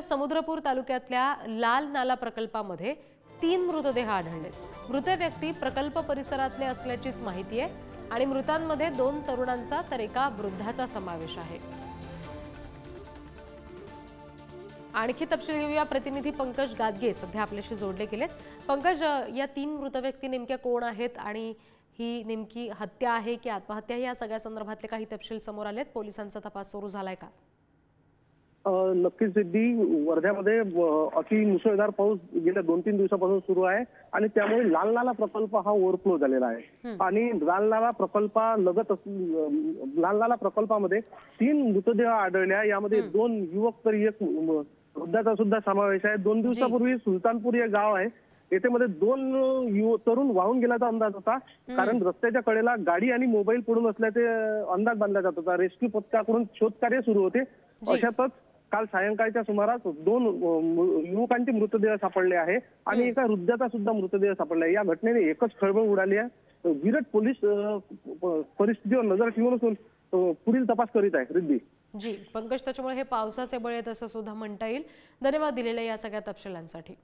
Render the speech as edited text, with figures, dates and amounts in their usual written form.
पुण्याच्या समुद्रपूर तालुक्यातल्या लाल नाला प्रकल्पामध्ये 3 मृतदेह आढळले। मृत व्यक्ती प्रकल्प परिसरातले असल्याचीच माहिती आहे आणि मृतांमध्ये 2 तरुणांचा तर एका वृद्धाचा समावेश आहे। आणखी तपशील घेऊया। प्रतिनिधी पंकज गादगे सध्या आपल्याशी जोडले गेलेत। पंकज, या 3 मृत व्यक्ती नेमक्या कोण आहेत आणि ही नेमकी हत्या आहे की आत्महत्या या सगळ्या संदर्भातले काही तपशील समोर आलेत? पोलिसांचा तपास सुरू झालाय का? नक्कीच सिद्धी, वर्ध्यामध्ये अति मुसळधार पाऊस गेल्या 2-3 दिवसापासून सुरू आहे आणि त्यामुळे लाल नाला प्रकल्प हा ओव्हरफ्लो झालेला आहे आणि लाल नाला प्रकल्पामध्ये 3 मृतदेह आढळल्या। यामध्ये 2 युवक तर एक वृद्धाचा सुद्धा समावेश आहे। 2 दिवसापूर्वी सुलतानपूर हे गाव आहे, येथे मध्ये 2 तरुण वाहून गेल्याचा अंदाज होता, कारण रस्त्याच्या कडेला गाडी आणि मोबाईल पडून असल्याचे अंदाज बांधला जात होता। रेस्क्यू पथकाकडून शोधकार्य सुरू होते। अशातच काल सायंकाळच्या सुमारास 2 युवकांचे मृतदेह सापडले आहे आणि एका वृद्धाचा सुद्धा मृतदेह सापडला आहे। या घटनेने एकच खळबळ उडाली आहे। विराट पोलीस परिस्थितीवर नजर ठेवून असून पुढील तपास करीत आहे। रिद्धी जी पंकज, त्याच्यामुळे हे पावसाचे बळ आहेत असं सुद्धा म्हणता येईल। धन्यवाद दिलेल्या या सगळ्या तपशिलांसाठी।